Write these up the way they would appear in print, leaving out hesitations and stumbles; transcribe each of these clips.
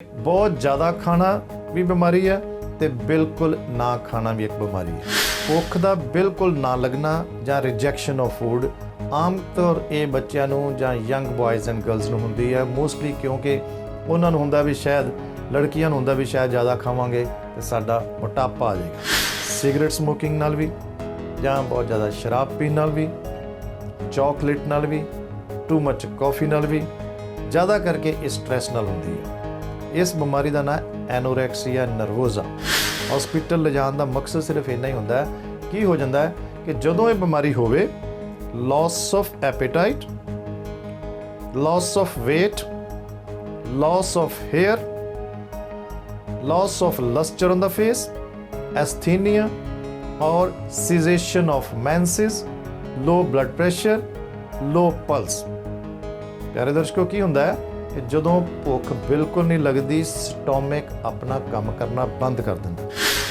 बहुत ज़्यादा खाना भी बीमारी है ਤੇ ਬਿਲਕੁਲ ਨਾ ਖਾਣਾ ਵੀ ਇੱਕ ਬਿਮਾਰੀ ਹੈ। ਭੁੱਖ ਦਾ ਬਿਲਕੁਲ ਨਾ ਲੱਗਣਾ ਜਾਂ ਰਿਜੈਕਸ਼ਨ ਆਫ ਫੂਡ ਆਮ ਤੌਰ ਇਹ ਬੱਚਿਆਂ ਨੂੰ ਜਾਂ ਯੰਗ ਬॉयਜ਼ ਐਂਡ ਗਰਲਸ ਨੂੰ ਹੁੰਦੀ ਹੈ ਮੋਸਟਲੀ, ਕਿਉਂਕਿ ਉਹਨਾਂ ਨੂੰ ਹੁੰਦਾ ਵੀ ਸ਼ਾਇਦ ਲੜਕੀਆਂ ਨੂੰ ਹੁੰਦਾ ਵੀ ਸ਼ਾਇਦ ਜ਼ਿਆਦਾ ਖਾਵਾਂਗੇ ਤੇ ਸਾਡਾ ਮੋਟਾਪਾ ਆ ਜਾਏਗਾ। ਸਿਗਰਟ ਸਮੋਕਿੰਗ ਨਾਲ ਵੀ ਜਾਂ ਬਹੁਤ ਜ਼ਿਆਦਾ ਸ਼ਰਾਬ ਪੀਣ ਨਾਲ ਵੀ, ਚਾਕਲੇਟ ਨਾਲ ਵੀ, ਟੂ ਮੱਚ ਕੌਫੀ ਨਾਲ ਵੀ, ਜ਼ਿਆਦਾ ਕਰਕੇ ਇਸ ਸਟ੍ਰੈਸ ਨਾਲ ਹੁੰਦੀ ਹੈ। ਇਸ ਬਿਮਾਰੀ ਦਾ ਨਾਂ ਐਨੋਰੈਕਸੀਆ ਨਰਵੋਜ਼ਾ। ਹਸਪੀਟਲ ਲਿਜਾਣ ਦਾ ਮਕਸਦ ਸਿਰਫ ਇੰਨਾ ਹੀ ਹੁੰਦਾ ਹੈ ਕੀ ਹੋ ਜਾਂਦਾ ਹੈ ਕਿ ਜਦੋਂ ਇਹ ਬਿਮਾਰੀ ਹੋਵੇ loss of appetite, loss of weight, loss of hair, loss of luster on the face, asthenia or cessation of menses, low blood pressure, low pulse। ਪਿਆਰੇ ਦਰਸ਼ਕੋ, ਕੀ ਹੁੰਦਾ ਹੈ ਕਿ ਜਦੋਂ ਭੁੱਖ ਬਿਲਕੁਲ ਨਹੀਂ ਲੱਗਦੀ ਸਟੋਮਕ ਆਪਣਾ ਕੰਮ ਕਰਨਾ ਬੰਦ ਕਰ ਦਿੰਦਾ।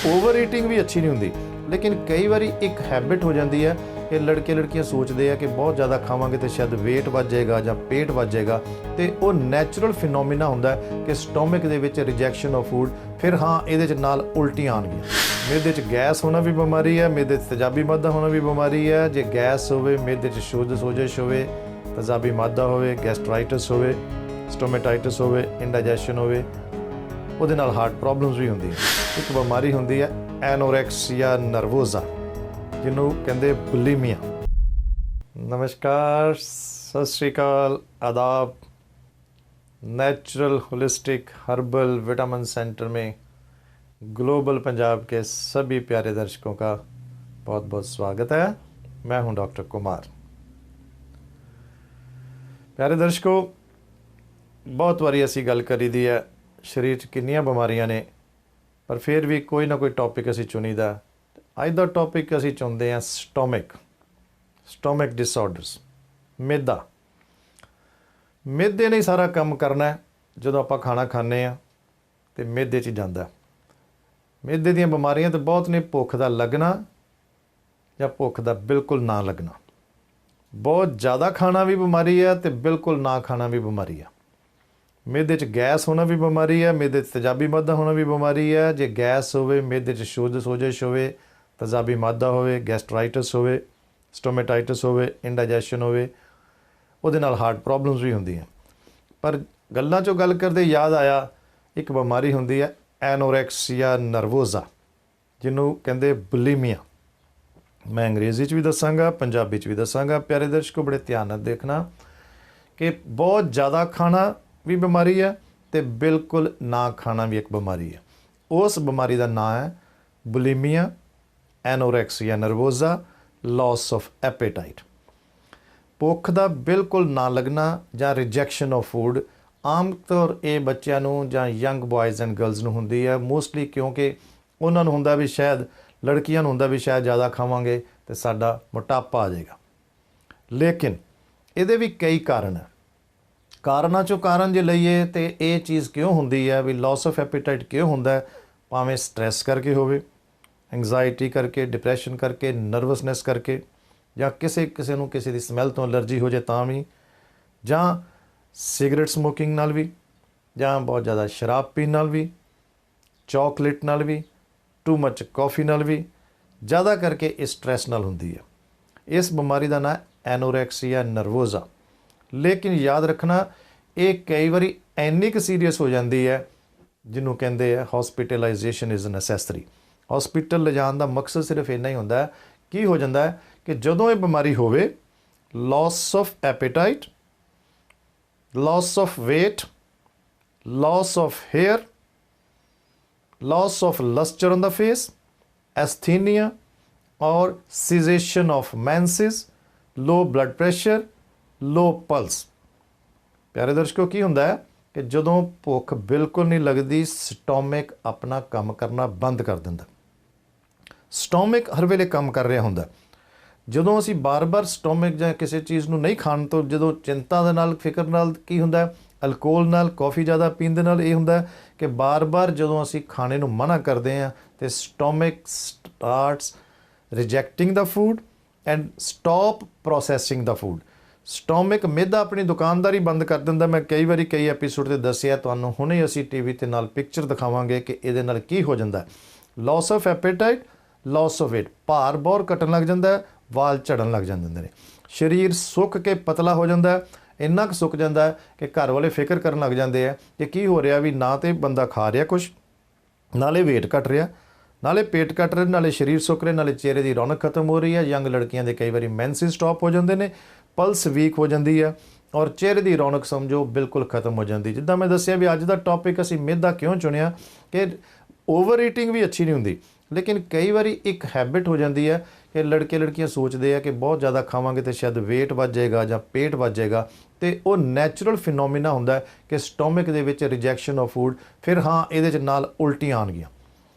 ਓਵਰ ਈਟਿੰਗ ਵੀ ਅੱਛੀ ਨਹੀਂ ਹੁੰਦੀ, ਲੇਕਿਨ ਕਈ ਵਾਰੀ ਇੱਕ ਹੈਬਿਟ ਹੋ ਜਾਂਦੀ ਹੈ ਕਿ ਲੜਕੇ ਲੜਕੀਆਂ ਸੋਚਦੇ ਆ ਕਿ ਬਹੁਤ ਜ਼ਿਆਦਾ ਖਾਵਾਂਗੇ ਤਾਂ ਸ਼ਾਇਦ weight ਵੱਧ ਜਾਏਗਾ ਜਾਂ ਪੇਟ ਵੱਧ ਜਾਏਗਾ, ਤੇ ਉਹ ਨੈਚੁਰਲ ਫਿਨੋਮੀਨਾ ਹੁੰਦਾ ਕਿ ਸਟੋਮਕ ਦੇ ਵਿੱਚ ਰਿਜੈਕਸ਼ਨ ਆਫ ਫੂਡ। ਫਿਰ ਹਾਂ, ਇਹਦੇ 'ਚ ਨਾਲ ਉਲਟੀਆਂ ਆਉਣਗੀਆਂ। ਮਿਹਦੇ 'ਚ ਗੈਸ ਹੋਣਾ ਵੀ ਬਿਮਾਰੀ ਹੈ, ਮਿਹਦੇ 'ਚ ਤੇਜ਼ਾਬੀ ਮਾਦਾ ਹੋਣਾ ਵੀ ਬਿਮਾਰੀ ਹੈ। ਜੇ ਗੈਸ ਹੋਵੇ, ਮਿਹਦੇ 'ਚ ਸੋਜਸ਼ ਹੋਵੇ, ਤੇਜ਼ਾਬੀ ਮਾਦਾ ਹੋਵੇ, ਗੈਸਟਰਾਈਟਿਸ ਹੋਵੇ, ਸਟੋਮੇਟਾਈਟਿਸ ਹੋਵੇ, ਇੰਡਾਈਜੈਸ਼ਨ ਹੋਵੇ, ਉਹਦੇ ਨਾਲ ਹਾਰਟ ਪ੍ਰੋਬਲਮਸ ਵੀ ਹੁੰਦੀਆਂ। ਇੱਕ ਬਿਮਾਰੀ ਹੁੰਦੀ ਹੈ ਐਨੋਰੈਕਸੀਆ ਨਰਵੋਜ਼ਾ, ਜਿਹਨੂੰ ਕਹਿੰਦੇ ਬੁਲੀਮੀਆ। नमस्कार, सत श्री अकाल, आदाब। Natural holistic herbal vitamin centre में ग्लोबल पंजाब के सभी प्यारे दर्शकों का बहुत बहुत स्वागत है। मैं हूं डॉक्टर कुमार। प्यारे दर्शकों, बहुत वारी असी गल करी दी है शरीर च किन्नियां बीमारियां ने, पर फिर भी कोई ना कोई टॉपिक असी चुनीदा। अज दा टॉपिक असी चुनते हैं स्टोमक डिसऑर्डर्स। मैदा, मैदे ने सारा काम करना है। ਜਦੋਂ ਆਪਾਂ ਖਾਣਾ ਖਾਂਦੇ ਹਾਂ ਤੇ ਮੈਦੇ 'ਚ ਜਾਂਦਾ। ਮੈਦੇ ਦੀਆਂ ਬਿਮਾਰੀਆਂ ਤਾਂ ਬਹੁਤ ਨੇ। ਭੁੱਖ ਦਾ ਲੱਗਣਾ ਜਾਂ ਭੁੱਖ ਦਾ ਬਿਲਕੁਲ ਨਾ ਲੱਗਣਾ। ਬਹੁਤ ਜ਼ਿਆਦਾ ਖਾਣਾ ਵੀ ਬਿਮਾਰੀ ਹੈ ਤੇ ਬਿਲਕੁਲ ਨਾ ਖਾਣਾ ਵੀ ਬਿਮਾਰੀ ਹੈ। ਮੈਦੇ 'ਚ ਗੈਸ ਹੋਣਾ ਵੀ ਬਿਮਾਰੀ ਹੈ, ਮੈਦੇ 'ਚ ਤੇਜ਼ਾਬੀ ਮਾਦਾ ਹੋਣਾ ਵੀ ਬਿਮਾਰੀ ਹੈ। ਜੇ ਗੈਸ ਹੋਵੇ, ਮੈਦੇ 'ਚ ਸੋਜਸ਼ ਹੋਵੇ, ਤੇਜ਼ਾਬੀ ਮਾਦਾ ਹੋਵੇ, ਗੈਸਟਰਾਈਟਿਸ ਹੋਵੇ, ਸਟੋਮੇਟਾਈਟਿਸ ਹੋਵੇ, ਇੰਡਾਈਜੈਸ਼ਨ ਹੋਵੇ, ਉਹਦੇ ਨਾਲ ਹਾਰਟ ਪ੍ਰੋਬਲਮਸ ਵੀ ਹੁੰਦੀਆਂ। ਪਰ ਗੱਲਾਂ 'ਚੋਂ ਗੱਲ ਕਰਦੇ ਯਾਦ ਆਇਆ ਇੱਕ ਬਿਮਾਰੀ ਹੁੰਦੀ ਹੈ ਐਨੋਰੈਕਸੀਆ ਨਰਵੋਜ਼ਾ, ਜਿਹਨੂੰ ਕਹਿੰਦੇ ਬੁਲੀਮੀਆ। ਮੈਂ ਅੰਗਰੇਜ਼ੀ 'ਚ ਵੀ ਦੱਸਾਂਗਾ, ਪੰਜਾਬੀ 'ਚ ਵੀ ਦੱਸਾਂਗਾ। ਪਿਆਰੇ ਦਰਸ਼ਕੋ, ਬੜੇ ਧਿਆਨ ਨਾਲ ਦੇਖਣਾ ਕਿ ਬਹੁਤ ਜ਼ਿਆਦਾ ਖਾਣਾ ਵੀ ਬਿਮਾਰੀ ਹੈ ਤੇ ਬਿਲਕੁਲ ਨਾ ਖਾਣਾ ਵੀ ਇੱਕ ਬਿਮਾਰੀ ਹੈ। ਉਸ ਬਿਮਾਰੀ ਦਾ ਨਾਂ ਹੈ ਬੁਲੀਮੀਆ, ਐਨੋਰੈਕਸੀਆ ਨਰਵੋਜ਼ਾ, ਲਾਸ ਆਫ ਐਪੇਟਾਈਟ। ਭੁੱਖ ਦਾ ਬਿਲਕੁਲ ਨਾ ਲੱਗਣਾ ਜਾਂ ਰਿਜੈਕਸ਼ਨ ਆਫ ਫੂਡ ਆਮ ਤੌਰ ਇਹ ਬੱਚਿਆਂ ਨੂੰ ਜਾਂ ਯੰਗ ਬॉयਜ਼ ਐਂਡ ਗਰਲਸ ਨੂੰ ਹੁੰਦੀ ਹੈ ਮੋਸਟਲੀ, ਕਿਉਂਕਿ ਉਹਨਾਂ ਨੂੰ ਹੁੰਦਾ ਵੀ ਸ਼ਾਇਦ ਲੜਕੀਆਂ ਨੂੰ ਹੁੰਦਾ ਵੀ ਸ਼ਾਇਦ ਜ਼ਿਆਦਾ ਖਾਵਾਂਗੇ ਤੇ ਸਾਡਾ ਮੋਟਾਪਾ ਆ ਜਾਏਗਾ। ਲੇਕਿਨ ਇਹਦੇ ਵੀ ਕਈ ਕਾਰਨ ਹੈ। ਕਾਰਨਾਂ 'ਚੋਂ ਕਾਰਨ ਜੇ ਲਈਏ ਤਾਂ ਇਹ ਚੀਜ਼ ਕਿਉਂ ਹੁੰਦੀ ਹੈ ਵੀ ਲਾਸ ਆਫ ਐਪੇਟਾਈਟ ਕਿਉਂ ਹੁੰਦਾ ਹੈ? ਭਾਵੇਂ ਸਟ੍ਰੈਸ ਕਰਕੇ ਹੋਵੇ, ਐਂਗਜ਼ਾਇਟੀ ਕਰਕੇ, ਡਿਪਰੈਸ਼ਨ ਕਰਕੇ, ਨਰਵਸਨੈਸ ਕਰਕੇ, ਜਾਂ ਕਿਸੇ ਨੂੰ ਕਿਸੇ ਦੀ ਸਮੈਲ ਤੋਂ ਐਲਰਜੀ ਹੋ ਜਾਏ ਤਾਂ ਵੀ, ਜਾਂ ਸਿਗਰਟ ਸਮੋਕਿੰਗ ਨਾਲ ਵੀ, ਜਾਂ ਬਹੁਤ ਜ਼ਿਆਦਾ ਸ਼ਰਾਬ ਪੀਣ ਨਾਲ ਵੀ, ਚਾਕਲੇਟ ਨਾਲ ਵੀ, ਟੂ ਮੱਚ ਕੌਫੀ ਨਾਲ ਵੀ, ਜ਼ਿਆਦਾ ਕਰਕੇ ਇਸ ਸਟ੍ਰੈਸ ਨਾਲ ਹੁੰਦੀ ਹੈ। ਇਸ ਬਿਮਾਰੀ ਦਾ ਨਾਂ ਐਨੋਰੈਕਸੀਆ ਨਰਵੋਜ਼ਾ। ਲੇਕਿਨ ਯਾਦ ਰੱਖਣਾ, ਇਹ ਕਈ ਵਾਰੀ ਇੰਨੀ ਕੁ ਸੀਰੀਅਸ ਹੋ ਜਾਂਦੀ ਹੈ ਜਿਹਨੂੰ ਕਹਿੰਦੇ ਆ ਹੌਸਪੀਟਲਾਈਜੇਸ਼ਨ ਇਜ਼ ਨੈਸੈਸਰੀ। ਹਸਪੀਟਲ ਲਿਜਾਣ ਦਾ ਮਕਸਦ ਸਿਰਫ ਇੰਨਾ ਹੀ ਹੁੰਦਾ ਹੈ ਕੀ ਹੋ ਜਾਂਦਾ ਹੈ ਕਿ ਜਦੋਂ ਇਹ ਬਿਮਾਰੀ ਹੋਵੇ loss of appetite, loss of weight, loss of hair, loss of luster on the face, asthenia or cessation of menses, low blood pressure, low pulse। ਪਿਆਰੇ ਦਰਸ਼ਕੋ, ਕੀ ਹੁੰਦਾ ਹੈ ਕਿ ਜਦੋਂ ਭੁੱਖ ਬਿਲਕੁਲ ਨਹੀਂ ਲੱਗਦੀ ਸਟੋਮਕ ਆਪਣਾ ਕੰਮ ਕਰਨਾ ਬੰਦ ਕਰ ਦਿੰਦਾ। ਸਟੋਮਕ ਹਰ ਵੇਲੇ ਕੰਮ ਕਰ ਰਿਹਾ ਹੁੰਦਾ। ਜਦੋਂ ਅਸੀਂ ਬਾਰ-ਬਾਰ ਸਟੋਮਕ ਜਾਂ ਕਿਸੇ ਚੀਜ਼ ਨੂੰ ਨਹੀਂ ਖਾਣ ਤੋਂ, ਜਦੋਂ ਚਿੰਤਾ ਦੇ ਨਾਲ, ਫਿਕਰ ਨਾਲ, ਕੀ ਹੁੰਦਾ ਅਲਕੋਹਲ ਨਾਲ, ਕੌਫੀ ਜ਼ਿਆਦਾ ਪੀਣ ਦੇ ਨਾਲ ਇਹ ਹੁੰਦਾ ਕਿ ਬਾਰ-ਬਾਰ ਜਦੋਂ ਅਸੀਂ ਖਾਣੇ ਨੂੰ ਮਨਾ ਕਰਦੇ ਹਾਂ ਤੇ stomach starts rejecting the food and stop processing the food. Stomach ਮਿਹਦਾ ਆਪਣੀ ਦੁਕਾਨਦਾਰੀ ਬੰਦ ਕਰ ਦਿੰਦਾ। ਮੈਂ ਕਈ ਵਾਰੀ ਕਈ ਐਪੀਸੋਡ ਤੇ ਦੱਸਿਆ ਤੁਹਾਨੂੰ, ਹੁਣੇ ਅਸੀਂ ਟੀਵੀ ਤੇ ਨਾਲ ਪਿਕਚਰ ਦਿਖਾਵਾਂਗੇ ਕਿ ਇਹਦੇ ਨਾਲ ਕੀ ਹੋ ਜਾਂਦਾ। Loss of appetite, loss of weight, ਭਾਰ ਬਹੁਤ ਘਟਣ ਲੱਗ ਜਾਂਦਾ, ਵਾਲ ਝੜਨ ਲੱਗ ਜਾਂਦੇ ਨੇ, ਸਰੀਰ ਸੁੱਕ ਕੇ ਪਤਲਾ ਹੋ ਜਾਂਦਾ, ਇੰਨਾ ਕੁ ਸੁੱਕ ਜਾਂਦਾ ਕਿ ਘਰ ਵਾਲੇ ਫਿਕਰ ਕਰਨ ਲੱਗ ਜਾਂਦੇ ਆ ਕਿ ਕੀ ਹੋ ਰਿਹਾ, ਵੀ ਨਾ ਤੇ ਬੰਦਾ ਖਾ ਰਿਹਾ ਕੁਛ, ਨਾਲੇ ਵੇਟ ਘਟ ਰਿਹਾ, ਨਾਲੇ ਪੇਟ ਘਟ ਰਿਹਾ, ਨਾਲੇ ਸਰੀਰ ਸੁੱਕ ਰਿਹਾ, ਨਾਲੇ ਚਿਹਰੇ ਦੀ ਰੌਣਕ ਖਤਮ ਹੋ ਰਹੀ ਹੈ। ਯੰਗ ਲੜਕੀਆਂ ਦੇ ਕਈ ਵਾਰੀ ਮੈਂਸਿਸ ਸਟਾਪ ਹੋ ਜਾਂਦੇ ਨੇ, ਪਲਸ ਵੀਕ ਹੋ ਜਾਂਦੀ ਹੈ ਔਰ ਚਿਹਰੇ ਦੀ ਰੌਣਕ ਸਮਝੋ ਬਿਲਕੁਲ ਖਤਮ ਹੋ ਜਾਂਦੀ। ਜਿੱਦਾਂ ਮੈਂ ਦੱਸਿਆ ਵੀ ਅੱਜ ਦਾ ਟੌਪਿਕ ਅਸੀਂ ਮਿਹਦਾ ਕਿਉਂ ਚੁਣਿਆ ਕਿ ਓਵਰ ਈਟਿੰਗ ਵੀ ਅੱਛੀ ਨਹੀਂ ਹੁੰਦੀ, ਲੇਕਿਨ ਕਈ ਵਾਰੀ ਇੱਕ ਹੈਬਿਟ ਹੋ ਜਾਂਦੀ ਹੈ ਕਿ ਲੜਕੇ ਲੜਕੀਆਂ ਸੋਚਦੇ ਆ ਕਿ ਬਹੁਤ ਜ਼ਿਆਦਾ ਖਾਵਾਂਗੇ ਤਾਂ ਸ਼ਾਇਦ ਵੇਟ ਵੱਧ ਜਾਏਗਾ ਜਾਂ ਪੇਟ ਵੱਧ ਜਾਏਗਾ, ਅਤੇ ਉਹ ਨੈਚੁਰਲ ਫਿਨੋਮੀਨਾ ਹੁੰਦਾ ਕਿ ਸਟੋਮਿਕ ਦੇ ਵਿੱਚ ਰਿਜੈਕਸ਼ਨ ਆਫ ਫੂਡ। ਫਿਰ ਹਾਂ, ਇਹਦੇ 'ਚ ਨਾਲ ਉਲਟੀਆਂ ਆਉਣਗੀਆਂ,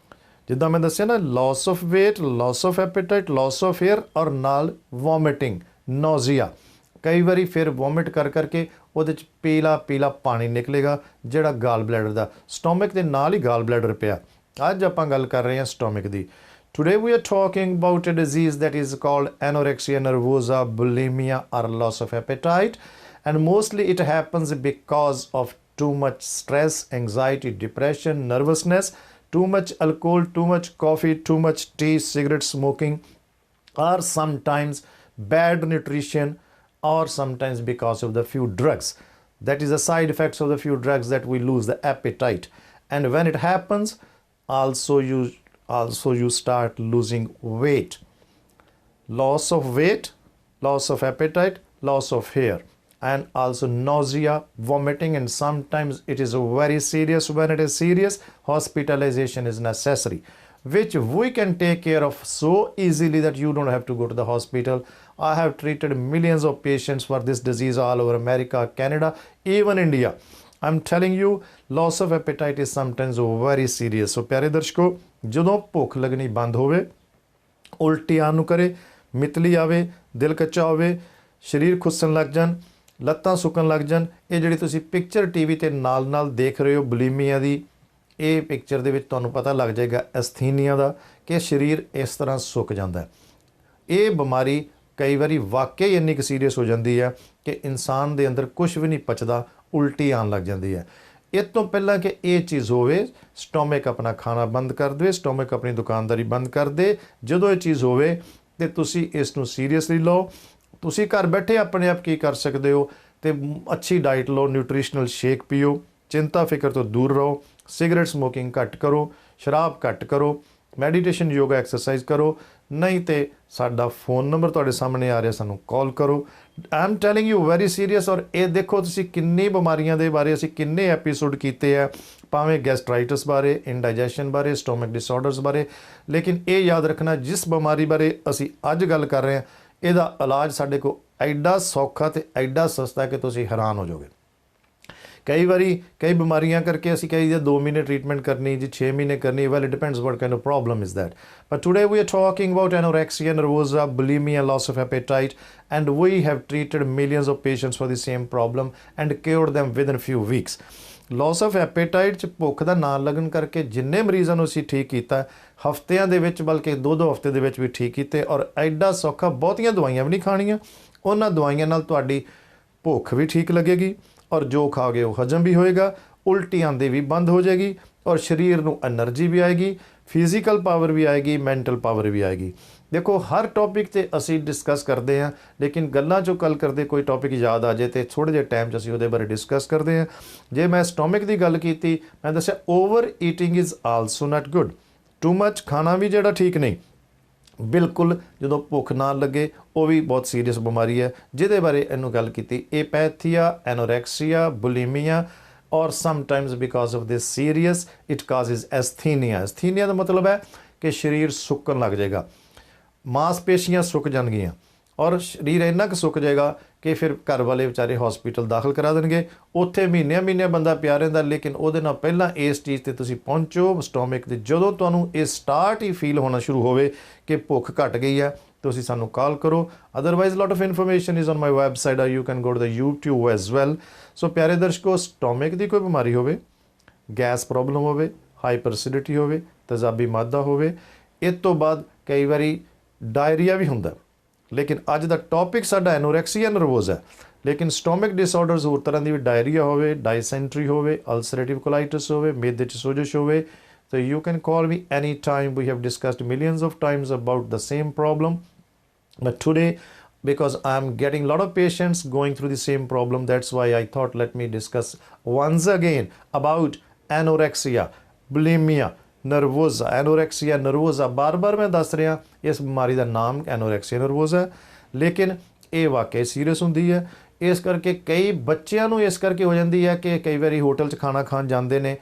ਜਿੱਦਾਂ ਮੈਂ ਦੱਸਿਆ ਨਾ, loss of weight, loss of appetite, loss of hair ਔਰ ਨਾਲ ਵੋਮਿਟਿੰਗ, ਨੋਜ਼ੀਆ। ਕਈ ਵਾਰੀ ਫਿਰ ਵੋਮਿਟ ਕਰ ਕਰਕੇ ਉਹਦੇ 'ਚ ਪੀਲਾ ਪੀਲਾ ਪਾਣੀ ਨਿਕਲੇਗਾ, ਜਿਹੜਾ ਗਾਲ ਬਲੈਡਰ ਦਾ, ਸਟੋਮਿਕ ਦੇ ਨਾਲ ਹੀ ਗਾਲ ਬਲੈਡਰ ਪਿਆ। ਅੱਜ ਆਪਾਂ ਗੱਲ ਕਰ ਰਹੇ ਹਾਂ ਸਟੋਮਿਕ ਦੀ। Today we are talking about a disease that is called anorexia nervosa, bulimia or loss of appetite, and mostly it happens because of too much stress, anxiety, depression, nervousness, too much alcohol, too much coffee, too much tea, cigarette smoking, or sometimes bad nutrition, or sometimes because of the few drugs. That is the side effects of the few drugs that we lose the appetite. And when it happens, also you start losing weight. Loss of weight, loss of appetite, loss of hair, and also nausea, vomiting, and sometimes it is very serious. When it is serious, hospitalization is necessary, which we can take care of so easily that you don't have to go to the hospital. I have treated millions of patients for this disease all over America, Canada, even India. I'm telling you, loss of appetite is sometimes very serious. So ਪਿਆਰੇ ਦਰਸ਼ਕੋ, ਜਦੋਂ ਭੁੱਖ ਲੱਗਣੀ ਬੰਦ ਹੋਵੇ, ਉਲਟੀ ਆਉਣ ਨੂੰ ਕਰੇ, ਮਿਤਲੀ ਆਵੇ, ਦਿਲ ਕੱਚਾ ਹੋਵੇ, ਸਰੀਰ ਖੁੱਸਣ ਲੱਗ ਜਾਣ, ਲੱਤਾਂ ਸੁੱਕਣ ਲੱਗ ਜਾਣ, ਇਹ ਜਿਹੜੀ ਤੁਸੀਂ ਪਿਕਚਰ ਟੀਵੀ ਤੇ ਨਾਲ ਨਾਲ ਦੇਖ ਰਹੇ ਹੋ ਬੁਲੀਮੀਆ ਦੀ, ਇਹ ਪਿਕਚਰ ਦੇ ਵਿੱਚ ਤੁਹਾਨੂੰ ਪਤਾ ਲੱਗ ਜਾਏਗਾ ਐਸਥੀਨੀਆ ਦਾ, ਕਿ ਸਰੀਰ ਇਸ ਤਰ੍ਹਾਂ ਸੁੱਕ ਜਾਂਦਾ। ਇਹ ਬਿਮਾਰੀ ਕਈ ਵਾਰੀ ਵਾਕਈ ਇੰਨੀ ਕੁ ਸੀਰੀਅਸ ਹੋ ਜਾਂਦੀ ਹੈ ਕਿ ਇਨਸਾਨ ਦੇ ਅੰਦਰ ਕੁਝ ਵੀ ਨਹੀਂ ਪਚਦਾ, ਉਲਟੀ ਆਉਣ ਲੱਗ ਜਾਂਦੀ ਹੈ। ਇਸ ਤੋਂ ਪਹਿਲਾਂ ਕਿ ਇਹ ਚੀਜ਼ ਹੋਵੇ, ਸਟੋਮਿਕ ਆਪਣਾ ਖਾਣਾ ਬੰਦ ਕਰ ਦੇਵੇ, ਸਟੋਮਿਕ ਆਪਣੀ ਦੁਕਾਨਦਾਰੀ ਬੰਦ ਕਰ ਦੇ। ਜਦੋਂ ਇਹ ਚੀਜ਼ ਹੋਵੇ ਤੇ ਤੁਸੀਂ ਇਸ ਨੂੰ ਸੀਰੀਅਸਲੀ ਲਓ। ਤੁਸੀਂ ਘਰ ਬੈਠੇ ਆਪਣੇ ਆਪ ਕੀ ਕਰ ਸਕਦੇ ਹੋ, ਤੇ ਅੱਛੀ ਡਾਈਟ ਲਓ, ਨਿਊਟ੍ਰੀਸ਼ਨਲ ਸ਼ੇਕ ਪੀਓ, ਚਿੰਤਾ ਫਿਕਰ ਤੋਂ ਦੂਰ ਰਹੋ, ਸਿਗਰਟ ਸਮੋਕਿੰਗ ਘੱਟ ਕਰੋ, ਸ਼ਰਾਬ ਘੱਟ ਕਰੋ, ਮੈਡੀਟੇਸ਼ਨ ਯੋਗਾ ਐਕਸਰਸਾਈਜ਼ ਕਰੋ। ਨਹੀਂ ਤੇ ਸਾਡਾ ਫੋਨ ਨੰਬਰ ਤੁਹਾਡੇ ਸਾਹਮਣੇ ਆ ਰਿਹਾ, ਸਾਨੂੰ ਕਾਲ ਕਰੋ। I am telling you very serious. ਔਰ ਇਹ ਦੇਖੋ ਤੁਸੀਂ ਕਿੰਨੀ ਬਿਮਾਰੀਆਂ ਦੇ ਬਾਰੇ ਅਸੀਂ ਕਿੰਨੇ ਐਪੀਸੋਡ ਕੀਤੇ ਆ, ਭਾਵੇਂ ਗੈਸਟਰਾਈਟਸ ਬਾਰੇ, ਇੰਡਾਈਜੈਸ਼ਨ ਬਾਰੇ, ਸਟੋਮਿਕ ਡਿਸਆਰਡਰਸ ਬਾਰੇ, ਲੇਕਿਨ ਇਹ ਯਾਦ ਰੱਖਣਾ, ਜਿਸ ਬਿਮਾਰੀ ਬਾਰੇ ਅਸੀਂ ਅੱਜ ਗੱਲ ਕਰ ਰਹੇ ਹਾਂ, ਇਹਦਾ ਇਲਾਜ ਸਾਡੇ ਕੋਲ ਐਡਾ ਸੌਖਾ ਤੇ ਐਡਾ ਸਸਤਾ ਕਿ ਤੁਸੀਂ ਹੈਰਾਨ ਹੋ ਜਾਓਗੇ। ਕਈ ਵਾਰੀ ਕਈ ਬਿਮਾਰੀਆਂ ਕਰਕੇ ਅਸੀਂ ਕਹੀਏ 2 ਮਹੀਨੇ ਟ੍ਰੀਟਮੈਂਟ ਕਰਨੀ ਜੀ, 6 ਮਹੀਨੇ ਕਰਨੀ। Well, it depends what kind of problem is that. But today we are talking about anorexia nervosa, bulimia, loss of appetite, and we have treated millions of patients for the same problem and cured them within few weeks. Loss of appetite 'ਚ ਭੁੱਖ ਦਾ ਨਾ ਲੱਗਣ ਕਰਕੇ ਜਿੰਨੇ ਮਰੀਜ਼ਾਂ ਨੂੰ ਅਸੀਂ ਠੀਕ ਕੀਤਾ, ਹਫ਼ਤਿਆਂ ਦੇ ਵਿੱਚ, ਬਲਕਿ 2-2 ਹਫ਼ਤੇ ਦੇ ਵਿੱਚ ਵੀ ਠੀਕ ਕੀਤੇ। ਔਰ ਐਡਾ ਸੌਖਾ, ਬਹੁਤੀਆਂ ਦਵਾਈਆਂ ਵੀ ਨਹੀਂ ਖਾਣੀਆਂ। ਉਹਨਾਂ ਦਵਾਈਆਂ ਨਾਲ ਤੁਹਾਡੀ ਭੁੱਖ ਵੀ ਠੀਕ ਲੱਗੇਗੀ ਔਰ ਜੋ ਖਾਓਗੇ ਉਹ ਹਜਮ ਵੀ ਹੋਏਗਾ, ਉਲਟੀ ਆਉਂਦੀ ਵੀ ਬੰਦ ਹੋ ਜਾਏਗੀ ਔਰ ਸਰੀਰ ਨੂੰ ਐਨਰਜੀ ਵੀ ਆਏਗੀ, ਫਿਜ਼ੀਕਲ ਪਾਵਰ ਵੀ ਆਏਗੀ, ਮੈਂਟਲ ਪਾਵਰ ਵੀ ਆਏਗੀ। ਦੇਖੋ, ਹਰ ਟੌਪਿਕ 'ਤੇ ਅਸੀਂ ਡਿਸਕਸ ਕਰਦੇ ਹਾਂ, ਲੇਕਿਨ ਗੱਲਾਂ 'ਚੋਂ ਗੱਲ ਕਰਦੇ ਕੋਈ ਟੌਪਿਕ ਯਾਦ ਆ ਜਾਏ ਤੇ ਥੋੜ੍ਹੇ ਜਿਹੇ ਟਾਈਮ 'ਚ ਅਸੀਂ ਉਹਦੇ ਬਾਰੇ ਡਿਸਕਸ ਕਰਦੇ ਹਾਂ। ਜੇ ਮੈਂ ਸਟੋਮਿਕ ਦੀ ਗੱਲ ਕੀਤੀ, ਮੈਂ ਦੱਸਿਆ over eating is also not good. Too much ਖਾਣਾ ਵੀ ਜਿਹੜਾ ਠੀਕ ਨਹੀਂ, ਬਿਲਕੁਲ ਜਦੋਂ ਭੁੱਖ ਨਾ ਲੱਗੇ, ਉਹ ਵੀ ਬਹੁਤ ਸੀਰੀਅਸ ਬਿਮਾਰੀ ਹੈ, ਜਿਹਦੇ ਬਾਰੇ ਇਹਨੂੰ ਗੱਲ ਕੀਤੀ। ਐਪੈਥੀਆ, ਐਨੋਰੈਕਸੀਆ, ਬੁਲੀਮੀਆ, ਔਰ sometimes because of this serious it causes asthenia. Asthenia ਦਾ ਮਤਲਬ ਹੈ ਕਿ ਸਰੀਰ ਸੁੱਕਣ ਲੱਗ ਜਾਏਗਾ, ਮਾਸਪੇਸ਼ੀਆਂ ਸੁੱਕ ਜਾਣਗੀਆਂ ਔਰ ਸਰੀਰ ਇੰਨਾ ਕੁ ਸੁੱਕ ਜਾਏਗਾ ਕਿ ਫਿਰ ਘਰ ਵਾਲੇ ਵਿਚਾਰੇ ਹਸਪੀਟਲ ਦਾਖਲ ਕਰਾ ਦੇਣਗੇ। ਉੱਥੇ ਮਹੀਨਿਆਂ ਬੰਦਾ ਪਿਆ ਰਹਿੰਦਾ, ਲੇਕਿਨ ਉਹਦੇ ਨਾਲ ਪਹਿਲਾਂ ਇਸ ਚੀਜ਼ 'ਤੇ ਤੁਸੀਂ ਪਹੁੰਚੋ ਸਟੋਮਿਕ ਦੇ। ਜਦੋਂ ਤੁਹਾਨੂੰ ਇਹ ਸਟਾਰਟ ਹੀ ਫੀਲ ਹੋਣਾ ਸ਼ੁਰੂ ਹੋਵੇ ਕਿ ਭੁੱਖ ਘਟ ਗਈ ਹੈ, ਤੁਸੀਂ ਸਾਨੂੰ ਕਾਲ ਕਰੋ। Otherwise lot of information is on my website, or you can go to the YouTube as well. So ਪਿਆਰੇ ਦਰਸ਼ਕੋ, ਸਟੋਮਿਕ ਦੀ ਕੋਈ ਬਿਮਾਰੀ ਹੋਵੇ, ਗੈਸ ਪ੍ਰੋਬਲਮ ਹੋਵੇ, ਹਾਈਪਰਸਿਡਿਟੀ ਹੋਵੇ, ਤੇਜ਼ਾਬੀ ਮਾਦਾ ਹੋਵੇ, ਇਸ ਤੋਂ ਬਾਅਦ ਕਈ ਵਾਰੀ ਡਾਇਰੀਆ ਵੀ ਹੁੰਦਾ, लेकिन अज का टॉपिक साडा एनोरैक्सिया नर्वोसा है। लेकिन स्टोमिक डिसऑर्डर्स होर तरह की भी डायरिया होवे, डायसेंट्री होवे, अल्सरेटिव कोलाइटिस होवे, मेदे च सोजिश होवे, तो you can call me any time. We have discussed millions of times about the same problem, but today because I'm getting a lot of patients going through the same problem, that's why I thought let me discuss once again about anorexia, bulimia nervosa। Anorexia nervosa बार बार मैं दस रहा, इस बीमारी का नाम एनोरैक्सिया nervosa है, लेकिन ये वाकई सीरीयस होंगी है। इस करके कई बच्चों को इस करके हो जाती है कि कई बार होटल च खाना खान जाते हैं,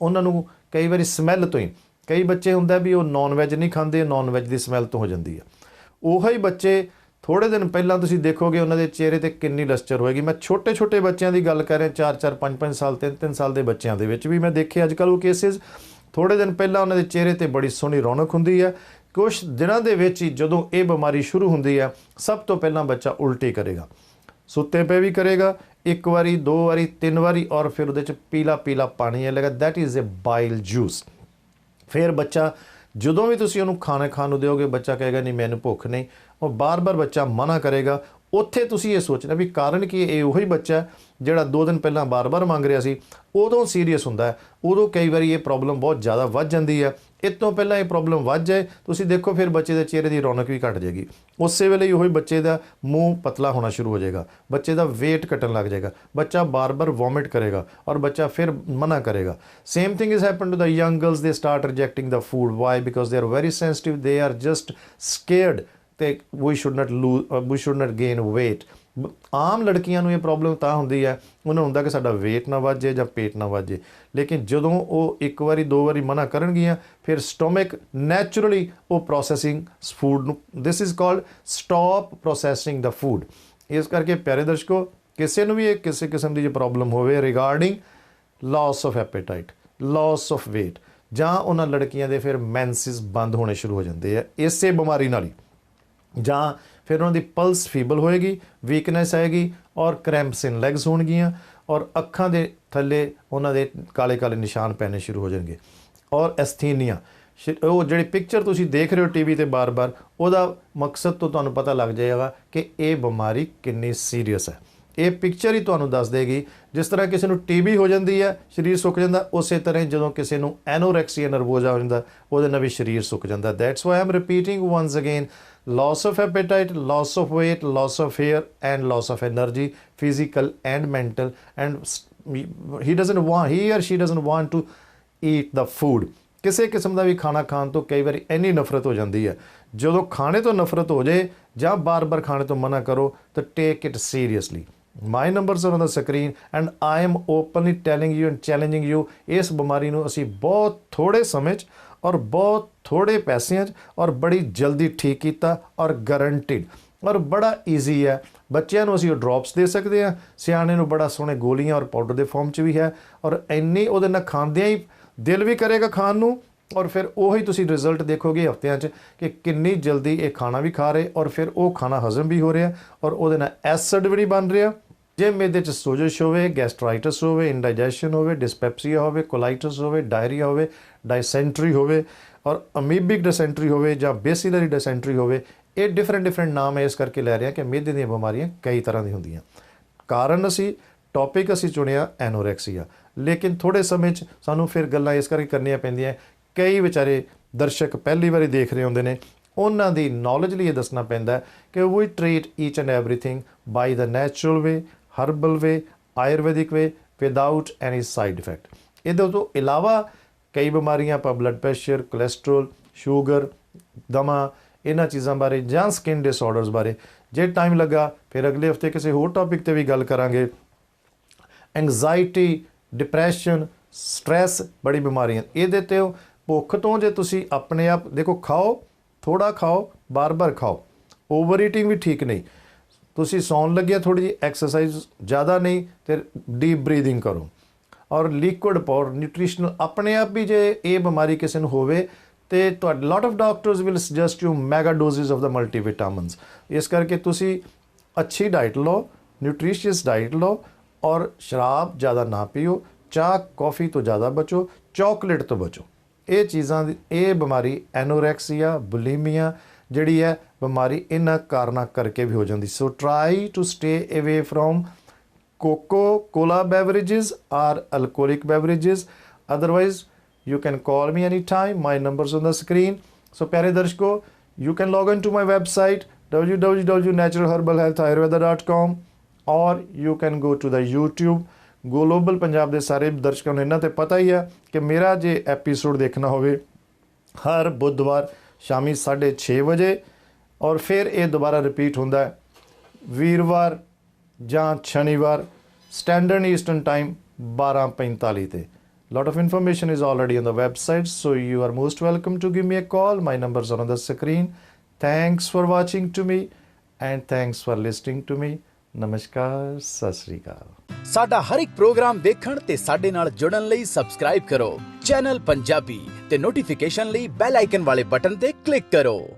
उन्होंने कई बार स्मैल तो ही, कई बच्चे होंगे भी वो नॉन वैज नहीं खाते, नॉन वैज की स्मैल तो हो जाती है। ਉਹੀ ਬੱਚੇ थोड़े दिन पहला ਤੁਸੀਂ देखोगे उन्होंने चेहरे ਤੇ कितनी लश्चर होएगी। मैं छोटे छोटे बच्चों की गल कर रहा, 4-4 5-5 साल 3-3 साल के बच्चों के भी मैं देखे अजकल वो केसेस। थोड़े दिन पहला उन्होंने चेहरे ते बड़ी सोहनी रौनक होंगी है, कुछ दिनों के विच ही जदों ये बीमारी शुरू होंदी है, सब तो पहला बच्चा उल्टी करेगा, सुत्ते पे भी करेगा, एक बारी 2 बारी 3 बारी, और फिर उहदे च पीला पीला पानी आएगा, that is a bile juice. फिर बच्चा ਜਦੋਂ भी ਤੁਸੀਂ ਉਹਨੂੰ ਖਾਣਾ ਖਾਣ ਨੂੰ ਦਿਓਗੇ, ਬੱਚਾ ਕਹੇਗਾ ਨਹੀਂ ਮੈਨੂੰ ਭੁੱਖ ਨਹੀਂ, ਉਹ ਬਾਰ-ਬਾਰ ਬੱਚਾ ਮਨਾ ਕਰੇਗਾ। ਉੱਥੇ ਤੁਸੀਂ ਇਹ ਸੋਚਣਾ ਵੀ ਕਾਰਨ ਕੀ, ਇਹ ਉਹੀ ਬੱਚਾ ਜਿਹੜਾ 2 ਦਿਨ ਪਹਿਲਾਂ ਬਾਰ-ਬਾਰ ਮੰਗ ਰਿਹਾ ਸੀ, ਉਦੋਂ ਸੀਰੀਅਸ ਹੁੰਦਾ ਹੈ, ਉਦੋਂ ਕਈ ਵਾਰੀ ਇਹ ਪ੍ਰੋਬਲਮ ਬਹੁਤ ਜ਼ਿਆਦਾ ਵੱਧ ਜਾਂਦੀ ਹੈ। ਇਸ ਤੋਂ ਪਹਿਲਾਂ ਇਹ ਪ੍ਰੋਬਲਮ ਵੱਧ ਜਾਏ, ਤੁਸੀਂ ਦੇਖੋ ਫਿਰ ਬੱਚੇ ਦੇ ਚਿਹਰੇ ਦੀ ਰੌਣਕ ਵੀ ਘਟ ਜਾਏਗੀ, ਉਸੇ ਵੇਲੇ ਹੀ ਉਹੀ ਬੱਚੇ ਦਾ ਮੂੰਹ ਪਤਲਾ ਹੋਣਾ ਸ਼ੁਰੂ ਹੋ ਜਾਏਗਾ, ਬੱਚੇ ਦਾ weight ਘਟਣ ਲੱਗ ਜਾਏਗਾ, ਬੱਚਾ ਬਾਰ-ਬਾਰ ਵੋਮਿਟ ਕਰੇਗਾ ਔਰ ਬੱਚਾ ਫਿਰ ਮਨਾ ਕਰੇਗਾ। Same thing is happen to the young girls, they start rejecting the food. Why? Because they are very sensitive, they are just scared that we should not gain weight। आम लड़कियां ये प्रॉब्लम ਤਾਂ ਹੁੰਦੀ ਹੈ, ਉਹਨਾਂ ਹੁੰਦਾ ਕਿ ਸਾਡਾ weight ਨਾ ਵੱਧ ਜਾਏ ਜਾਂ पेट ना ਵੱਧ ਜਾਏ, लेकिन ਜਦੋਂ ਉਹ ਇੱਕ ਵਾਰੀ 2 ਵਾਰੀ ਮਨਾ ਕਰਨਗੀਆਂ, ਫਿਰ ਸਟੋਮਕ ਨੈਚੁਰਲੀ ਉਹ ਪ੍ਰੋਸੈਸਿੰਗ ਫੂਡ ਨੂੰ, this is called stop processing the food. ਇਸ ਕਰਕੇ ਪਿਆਰੇ ਦਰਸ਼ਕੋ, ਕਿਸੇ ਨੂੰ ਵੀ ਇਹ ਕਿਸੇ ਕਿਸਮ ਦੀ ਜੇ ਪ੍ਰੋਬਲਮ ਹੋਵੇ regarding loss of appetite, loss of weight, ਜਾਂ ਉਹਨਾਂ ਲੜਕੀਆਂ ਦੇ ਫਿਰ ਮੈਂਸਿਸ ਬੰਦ ਹੋਣੇ ਸ਼ੁਰੂ ਹੋ ਜਾਂਦੇ ਆ ਇਸੇ ਬਿਮਾਰੀ ਨਾਲ ਹੀ, ਜਾਂ फिर उन्होंने पल्स फीबल होएगी, वीकनेस आएगी और क्रैंप्स इन लैग्स होणगियां, और अखां दे थल्ले उन्होंने काले काले निशान पैने शुरू हो जाएंगे। और एस्थीनिया, वो जिहड़ी पिक्चर तुसीं देख रहे हो टीवी ते बार बार, ਉਹਦਾ मकसद तो तुहानूं पता लग जाएगा कि ये बीमारी कितनी सीरीयस है। ये पिक्चर ही तुहानूं दस देगी, जिस तरह किसी नूं टीबी हो जाती है, शरीर सुक जाता, उस तरह जदों किसी नूं एनोरैक्सिया नर्वोसा हो जाता, ਉਹਦੇ ਨਾਲ भी शरीर सुक जाता। That's why I am repeating once again, loss of appetite, loss of weight, loss of hair and loss of energy, physical and mental, and he or she doesn't want to eat the food। ਕਿਸੇ ਕਿਸਮ ਦਾ ਵੀ ਖਾਣਾ ਖਾਣ ਤੋਂ ਕਈ ਵਾਰੀ ਇੰਨੀ ਨਫ਼ਰਤ ਹੋ ਜਾਂਦੀ ਹੈ, ਜਦੋਂ ਖਾਣੇ ਤੋਂ ਨਫ਼ਰਤ ਹੋ ਜਾਏ ਜਾਂ ਬਾਰ-ਬਾਰ ਖਾਣੇ ਤੋਂ ਮਨਾ ਕਰੋ ਤਾਂ take it seriously. My numbers are on the screen and I am openly telling you and challenging you. ਇਸ ਬਿਮਾਰੀ ਨੂੰ ਅਸੀਂ ਬਹੁਤ ਥੋੜ੍ਹੇ ਸਮੇਂ 'ਚ और बहुत थोड़े पैसों और बड़ी जल्दी ठीक किया, और गारंटीड और बड़ा ईजी है। बच्चों को असीं ड्रॉप्स दे सकते हैं, सियाने नूं बड़ा सोहने गोलियां और पाउडर के फॉर्म च भी है, और इन्नी उहदे नाल खांदियां ही दिल भी करेगा खाण नूं, और फिर उही तुसीं रिजल्ट देखोगे हफ्तियां च कि कितनी जल्दी ये खाना भी खा रहे, और फिर वो खाना हजम भी हो रहा, और उहदे नाल एसिड भी नहीं बन रहा। जे मेदे च सोजिश होवे, गैस्ट्राइटिस होवे, इंडाइजेशन होवे, डिस्पैप्सिया होवे, कोलाइटिस होवे, डायरिया होवे, डायसेंट्री होवे, और अमीबिक डिसेंट्री होवे ਜਾਂ बेसिलरी डिसेंट्री होवे, ये डिफरेंट नाम है। इस करके लै रहे हैं कि मेदे दी बीमारियां कई तरह दी होंदियां। कारण असी टॉपिक असी चुनिया एनोरैक्सिया, लेकिन थोड़े समय सानू फिर गल्लां इस करके करनियां पैंदियां। कई बेचारे दर्शक पहली बारी देख रहे होंदे ने, उन्हां दी नॉलेज लिए दसना पैंदा कि we treat each and everything by the natural way, herbal way, ayurvedic way, without any side effect. इहदे तो इलावा कई बीमारियां आप ब्लड प्रैशर, कोलैसट्रोल, शूगर, दमा, इन्हां चीज़ों बारे जां स्किन डिसऑर्डर्स बारे जे टाइम लगा फिर अगले हफ्ते किसी होर टॉपिक ते भी गल करांगे। एंगजाइटी, डिप्रैशन, स्ट्रैस बड़ी बीमारियां इहदे ते भुख तो जे तुसी अपने आप देखो, खाओ थोड़ा खाओ, बार बार खाओ, ओवर ईटिंग भी ठीक नहीं। तुसी सौन लगे थोड़ी जी एक्सरसाइज ज़्यादा नहीं, तो डीप ब्रीदिंग करो, और लिक्विड पाउडर न्यूट्रिशनल अपने आप भी जे ये बीमारी किसी को होवे तो lot of doctors will suggest you mega doses of the multivitamins. इस करके तुसी अच्छी डाइट लो, न्यूट्रिशियस डाइट लो, और शराब ज़्यादा ना पियो, चाह कॉफ़ी तो ज़्यादा बचो, चॉकलेट तो बचो। ये चीज़ां ये बीमारी एनोरैक्सिया, बुलीमिया ਜਿਹੜੀ ਹੈ ਬਿਮਾਰੀ ਇਹਨਾਂ ਕਾਰਨਾਂ ਕਰਕੇ ਵੀ ਹੋ ਜਾਂਦੀ। ਸੋ ਟਰਾਈ ਟੂ ਸਟੇ ਅਵੇ from Coca-Cola beverages or alcoholic beverages. Otherwise, you can call me anytime. My number's on the screen. So, प्यारे दर्शकों, you can log on to my website www.naturalherbalhealthayurveda.com or you can go to the YouTube. Global Punjab ਦੇ ਸਾਰੇ ਦਰਸ਼ਕਾਂ ਨੂੰ ਇਹਨਾਂ ਤੇ ਪਤਾ ਹੀ ਹੈ ਕਿ ਮੇਰਾ ਜੇ ਐਪੀਸੋਡ ਦੇਖਣਾ ਹੋਵੇ ਹਰ ਬੁੱਧਵਾਰ ਸ਼ਾਮੀ 6:30 ਵਜੇ ਔਰ ਫਿਰ ਇਹ ਦੁਬਾਰਾ ਰਿਪੀਟ ਹੁੰਦਾ ਹੈ ਵੀਰਵਾਰ ਜਾਂ ਸ਼ਨੀਵਾਰ ਸਟੈਂਡਰਡ ਈਸਟਰਨ ਟਾਈਮ 12:45 ਤੇ। Lot of information is already on the website, so you are most welcome to give me a call. My numbers are on the screen. Thanks for watching to me and thanks for listening to me. Namaskar, Sat Sri Akal. ਸਾਡਾ ਹਰ ਇੱਕ programme ਵੇਖਣ ਤੇ ਸਾਡੇ ਨਾਲ ਜੁੜਨ ਲਈ subscribe ਕਰੋ channel Punjabi ਤੇ ਨੋਟੀਫਿਕੇਸ਼ਨ ਲਈ ਬੈਲ ਆਈਕਨ ਵਾਲੇ ਬਟਨ ਤੇ ਕਲਿੱਕ ਕਰੋ।